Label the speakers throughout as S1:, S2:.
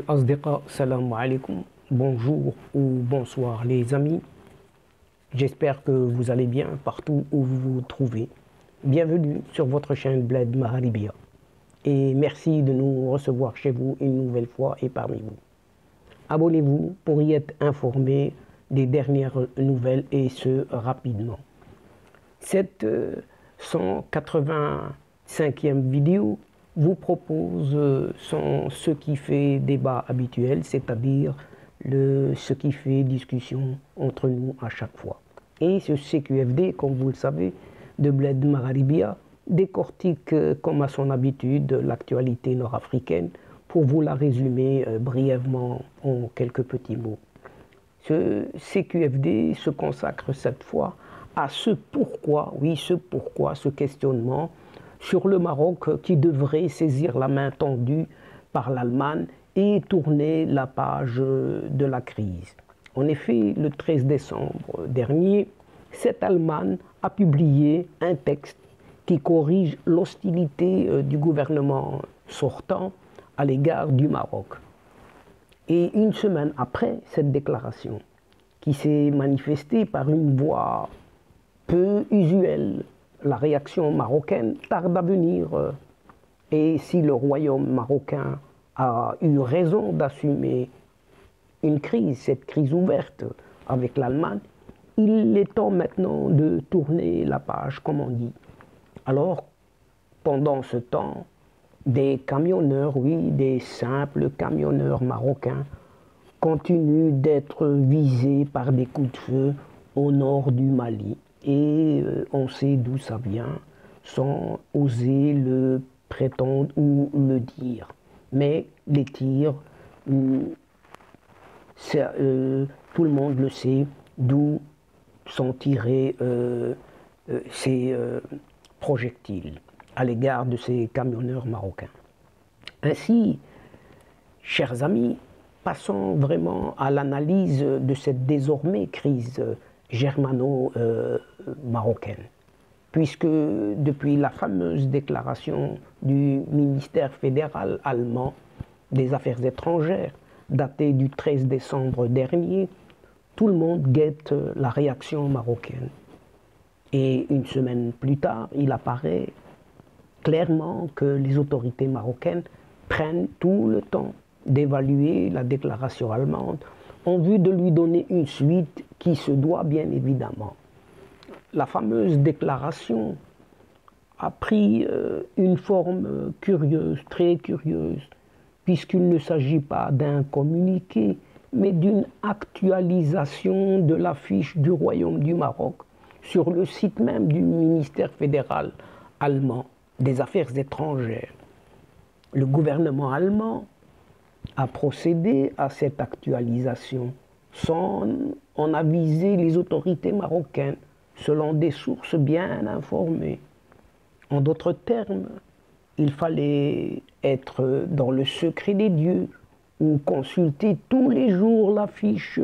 S1: Asdiqa, salam alaikum, bonjour ou bonsoir les amis. J'espère que vous allez bien partout où vous vous trouvez. Bienvenue sur votre chaîne Bled Maharibia. Et merci de nous recevoir chez vous une nouvelle fois et parmi vous. Abonnez-vous pour y être informé des dernières nouvelles et ce rapidement. Cette 185e vidéo vous propose ce qui fait débat habituel, c'est-à-dire ce qui fait discussion entre nous à chaque fois. Et ce CQFD, comme vous le savez, de Bled Maharibia, décortique comme à son habitude l'actualité nord-africaine pour vous la résumer brièvement en quelques petits mots. Ce CQFD se consacre cette fois à ce pourquoi, oui, ce questionnement sur le Maroc qui devrait saisir la main tendue par l'Allemagne et tourner la page de la crise. En effet, le 13 décembre dernier, cette Allemagne a publié un texte qui corrige l'hostilité du gouvernement sortant à l'égard du Maroc. Et une semaine après cette déclaration, qui s'est manifestée par une voix peu usuelle, la réaction marocaine tarde à venir. Et si le royaume marocain a eu raison d'assumer une crise, cette crise ouverte avec l'Allemagne, il est temps maintenant de tourner la page, comme on dit. Alors, pendant ce temps, des camionneurs, oui, des simples camionneurs marocains, continuent d'être visés par des coups de feu au nord du Mali. Et on sait d'où ça vient, sans oser le prétendre ou le dire. Mais les tirs, tout le monde le sait, d'où sont tirés ces projectiles à l'égard de ces camionneurs marocains. Ainsi, chers amis, passons vraiment à l'analyse de cette désormais crise germano-marocaine. Puisque depuis la fameuse déclaration du ministère fédéral allemand des Affaires étrangères, datée du 13 décembre dernier, tout le monde guette la réaction marocaine. Et une semaine plus tard, il apparaît clairement que les autorités marocaines prennent tout le temps d'évaluer la déclaration allemande en vue de lui donner une suite qui se doit bien évidemment. La fameuse déclaration a pris une forme curieuse, très curieuse, puisqu'il ne s'agit pas d'un communiqué, mais d'une actualisation de l'affiche du Royaume du Maroc sur le site même du ministère fédéral allemand des Affaires étrangères. Le gouvernement allemand a procédé à cette actualisation sans en aviser les autorités marocaines, selon des sources bien informées. En d'autres termes, il fallait être dans le secret des dieux ou consulter tous les jours la fiche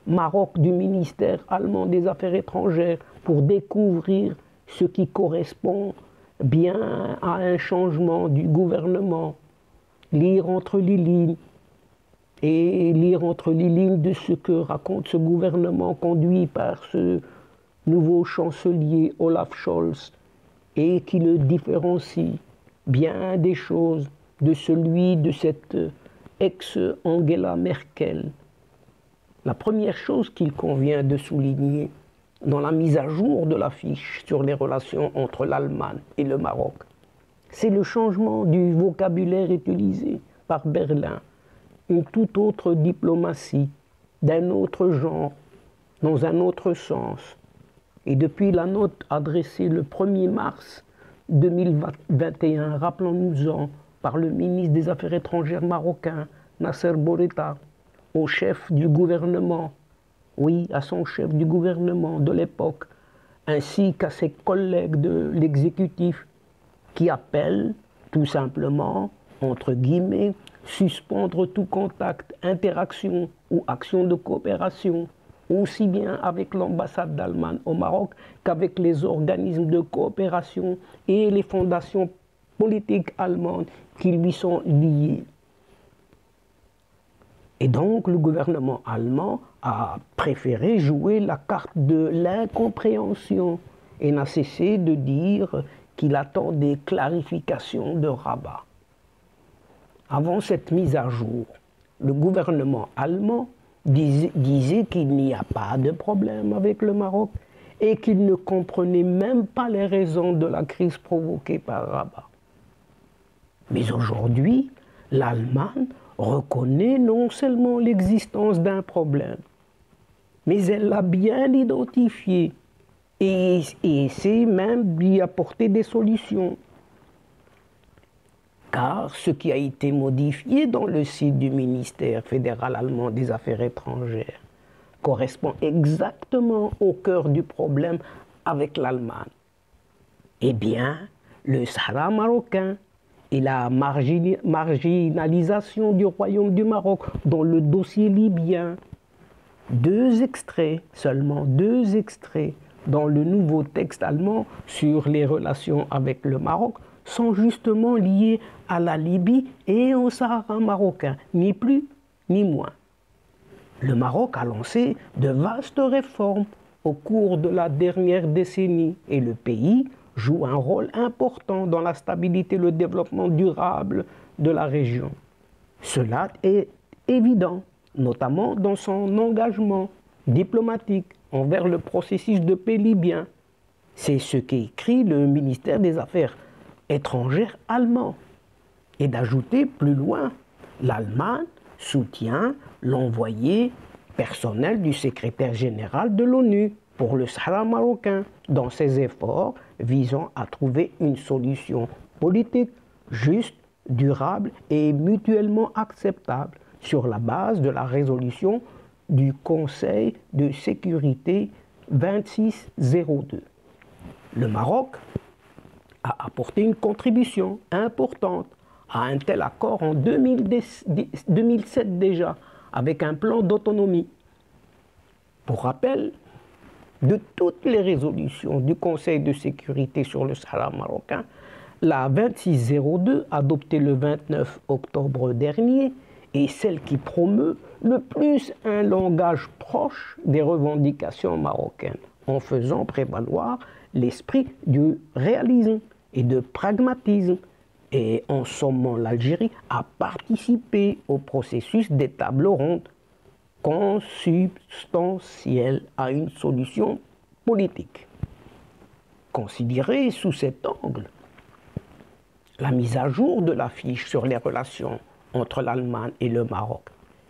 S1: Maroc du ministère allemand des Affaires étrangères pour découvrir ce qui correspond bien à un changement du gouvernement. Lire entre les lignes et lire entre les lignes de ce que raconte ce gouvernement conduit par ce nouveau chancelier Olaf Scholz et qui le différencie bien des choses de celui de cette ex-Angela Merkel. La première chose qu'il convient de souligner dans la mise à jour de l'affiche sur les relations entre l'Allemagne et le Maroc, c'est le changement du vocabulaire utilisé par Berlin, une toute autre diplomatie, d'un autre genre, dans un autre sens. Et depuis la note adressée le 1er mars 2021, rappelons-nous-en, par le ministre des Affaires étrangères marocain, Nasser Bourita, au chef du gouvernement, oui, à son chef du gouvernement de l'époque, ainsi qu'à ses collègues de l'exécutif, qui appellent tout simplement, entre guillemets, suspendre tout contact, interaction ou action de coopération, aussi bien avec l'ambassade d'Allemagne au Maroc qu'avec les organismes de coopération et les fondations politiques allemandes qui lui sont liées. Et donc le gouvernement allemand a préféré jouer la carte de l'incompréhension et n'a cessé de dire qu'il attend des clarifications de Rabat. Avant cette mise à jour, le gouvernement allemand disait qu'il n'y a pas de problème avec le Maroc et qu'il ne comprenait même pas les raisons de la crise provoquée par Rabat. Mais aujourd'hui, l'Allemagne reconnaît non seulement l'existence d'un problème, mais elle l'a bien identifié et essaie même d'y apporter des solutions. Car ce qui a été modifié dans le site du ministère fédéral allemand des Affaires étrangères correspond exactement au cœur du problème avec l'Allemagne. Eh bien, le Sahara marocain et la marginalisation du royaume du Maroc dans le dossier libyen. Seulement deux extraits dans le nouveau texte allemand sur les relations avec le Maroc sont justement liés à la Libye et au Sahara marocain, ni plus ni moins. Le Maroc a lancé de vastes réformes au cours de la dernière décennie et le pays joue un rôle important dans la stabilité et le développement durable de la région. Cela est évident, notamment dans son engagement diplomatique envers le processus de paix libyen. C'est ce qu'écrit le ministère des Affaires étrangères allemand. Et d'ajouter plus loin, l'Allemagne soutient l'envoyé personnel du secrétaire général de l'ONU pour le Sahara marocain dans ses efforts visant à trouver une solution politique juste, durable et mutuellement acceptable sur la base de la résolution du Conseil de sécurité 2602. Le Maroc a apporté une contribution importante à un tel accord en 2007 déjà, avec un plan d'autonomie. Pour rappel, de toutes les résolutions du Conseil de sécurité sur le Sahara marocain, la 2602, adoptée le 29 octobre dernier, est celle qui promeut le plus un langage proche des revendications marocaines, en faisant prévaloir l'esprit du réalisme et de pragmatisme, et en sommant l'Algérie à participer au processus des tables rondes consubstantielles à une solution politique. Considérée sous cet angle, la mise à jour de la fiche sur les relations entre l'Allemagne et le Maroc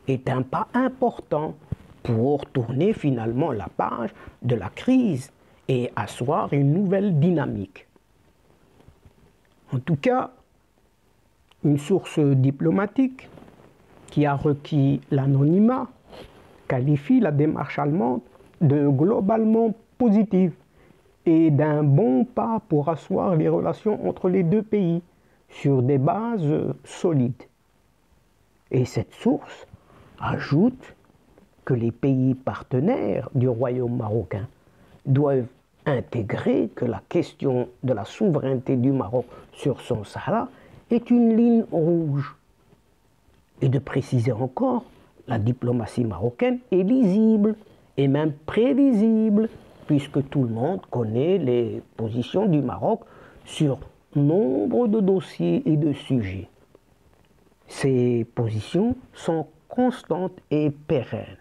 S1: est un pas important pour tourner finalement la page de la crise et asseoir une nouvelle dynamique. En tout cas, une source diplomatique qui a requis l'anonymat qualifie la démarche allemande de globalement positive et d'un bon pas pour asseoir les relations entre les deux pays sur des bases solides. Et cette source ajoute que les pays partenaires du royaume marocain doivent intégrer que la question de la souveraineté du Maroc sur son Sahara est une ligne rouge. Et de préciser encore, la diplomatie marocaine est lisible et même prévisible, puisque tout le monde connaît les positions du Maroc sur nombre de dossiers et de sujets. Ces positions sont constantes et pérennes.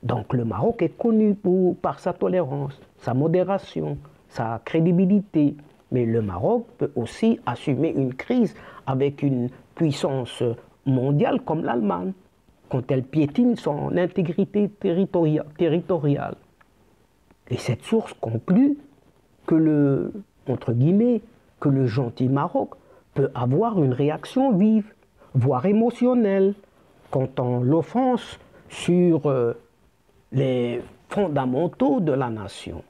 S1: Donc le Maroc est connu par sa tolérance, sa modération, sa crédibilité, mais le Maroc peut aussi assumer une crise avec une puissance mondiale comme l'Allemagne, quand elle piétine son intégrité territoriale. Et cette source conclut que que le gentil Maroc peut avoir une réaction vive, voire émotionnelle, quand on l'offense sur les fondamentaux de la nation.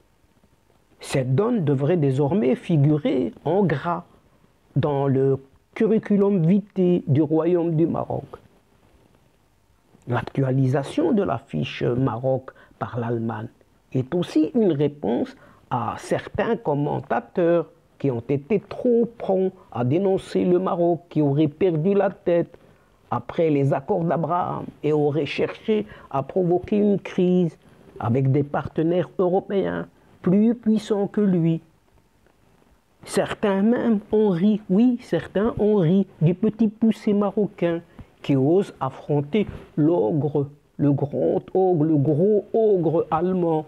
S1: Cette donne devrait désormais figurer en gras dans le curriculum vitae du Royaume du Maroc. L'actualisation de la fiche Maroc par l'Allemagne est aussi une réponse à certains commentateurs qui ont été trop prompts à dénoncer le Maroc, qui aurait perdu la tête après les accords d'Abraham et aurait cherché à provoquer une crise avec des partenaires européens plus puissants que lui. Certains même ont ri, oui, certains ont ri du petit poussé marocain qui ose affronter l'ogre, le grand ogre, le gros ogre allemand.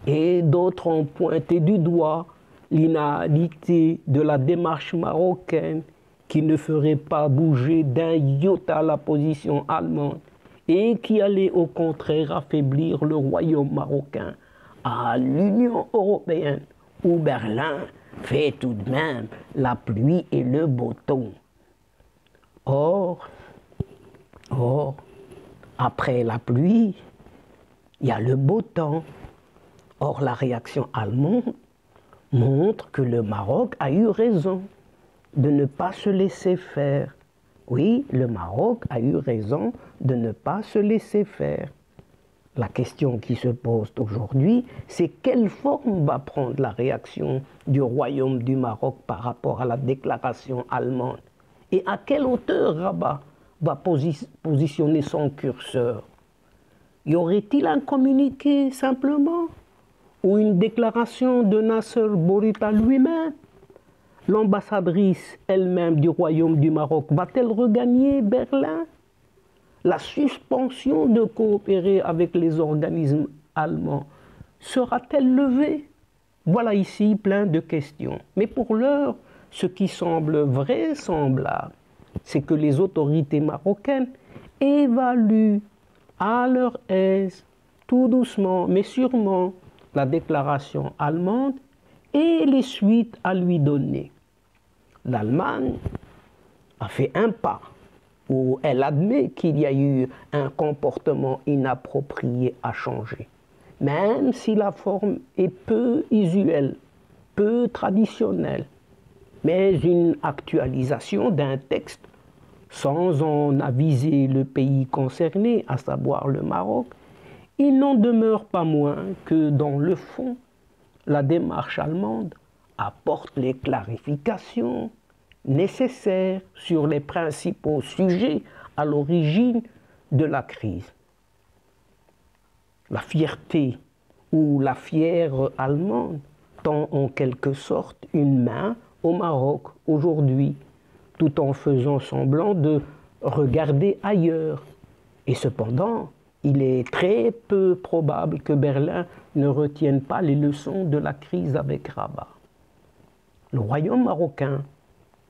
S1: Et d'autres ont pointé du doigt l'inanité de la démarche marocaine qui ne ferait pas bouger d'un iota la position allemande et qui allait au contraire affaiblir le royaume marocain à l'Union européenne où Berlin fait tout de même la pluie et le beau temps. Or, après la pluie, il y a le beau temps. Or, la réaction allemande montre que le Maroc a eu raison de ne pas se laisser faire. Oui, le Maroc a eu raison de ne pas se laisser faire. La question qui se pose aujourd'hui, c'est quelle forme va prendre la réaction du Royaume du Maroc par rapport à la déclaration allemande et à quelle hauteur Rabat va positionner son curseur. Y aurait-il un communiqué simplement ou une déclaration de Nasser Bourita lui-même? L'ambassadrice elle-même du Royaume du Maroc va-t-elle regagner Berlin? La suspension de coopérer avec les organismes allemands sera-t-elle levée? Voilà ici plein de questions. Mais pour l'heure, ce qui semble vraisemblable, c'est que les autorités marocaines évaluent à leur aise, tout doucement, mais sûrement, la déclaration allemande et les suites à lui donner. L'Allemagne a fait un pas où elle admet qu'il y a eu un comportement inapproprié à changer, même si la forme est peu usuelle, peu traditionnelle, mais une actualisation d'un texte sans en aviser le pays concerné, à savoir le Maroc, il n'en demeure pas moins que dans le fond, la démarche allemande apporte les clarifications nécessaires sur les principaux sujets à l'origine de la crise. La fierté ou la fière allemande tend en quelque sorte une main au Maroc aujourd'hui, tout en faisant semblant de regarder ailleurs. Et cependant, il est très peu probable que Berlin ne retienne pas les leçons de la crise avec Rabat. Le royaume marocain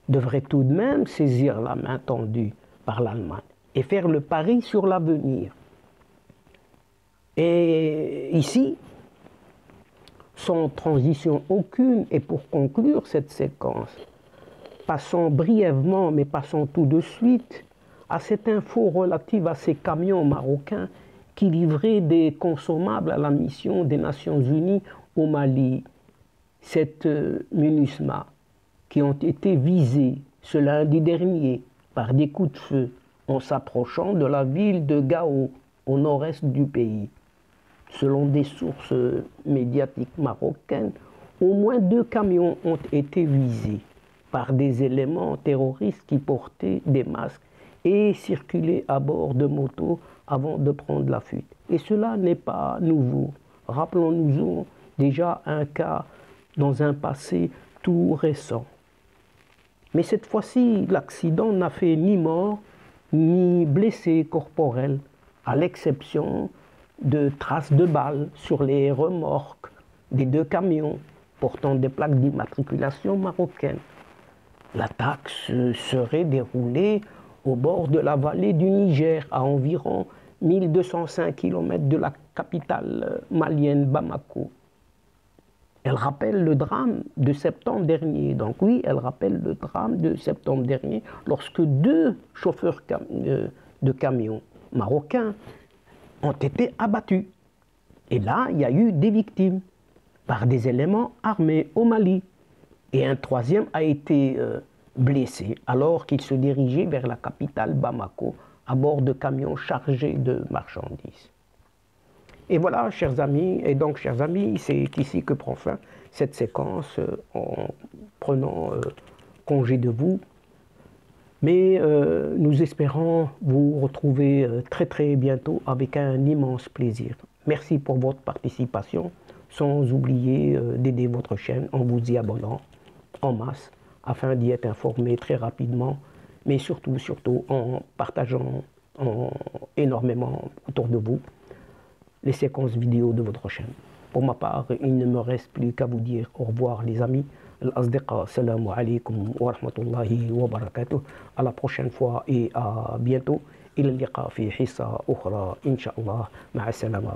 S1: devrait tout de même saisir la main tendue par l'Allemagne et faire le pari sur l'avenir. Et ici, sans transition aucune, et pour conclure cette séquence, passons brièvement, mais passons tout de suite, à cette info relative à ces camions marocains qui livraient des consommables à la mission des Nations Unies au Mali, cette MINUSMA, qui ont été visés ce lundi dernier par des coups de feu en s'approchant de la ville de Gao, au nord-est du pays. Selon des sources médiatiques marocaines, au moins 2 camions ont été visés par des éléments terroristes qui portaient des masques et circulaient à bord de motos avant de prendre la fuite. Et cela n'est pas nouveau. Rappelons-nous déjà un cas dans un passé tout récent. Mais cette fois-ci, l'accident n'a fait ni mort ni blessés corporels, à l'exception de traces de balles sur les remorques des 2 camions portant des plaques d'immatriculation marocaines. L'attaque se serait déroulée au bord de la vallée du Niger, à environ 1205 km de la capitale malienne Bamako. Elle rappelle le drame de septembre dernier. Donc oui, elle rappelle le drame de septembre dernier, lorsque 2 chauffeurs de camions marocains ont été abattus. Et là, il y a eu des victimes par des éléments armés au Mali. Et un 3e a été blessé alors qu'il se dirigeait vers la capitale Bamako à bord de camions chargés de marchandises. Et voilà, chers amis, c'est ici que prend fin cette séquence en prenant congé de vous. Mais nous espérons vous retrouver très très bientôt avec un immense plaisir. Merci pour votre participation, sans oublier d'aider votre chaîne en vous y abonnant en masse afin d'y être informé très rapidement, mais surtout en partageant énormément autour de vous les séquences vidéo de votre chaîne. Pour ma part, il ne me reste plus qu'à vous dire au revoir les amis. Al-Asdiqa, salam alaikum wa rahmatullahi wa barakatuh. À la prochaine fois et à bientôt. إلى اللقاء في حصة أخرى إن شاء الله. مع السلامة.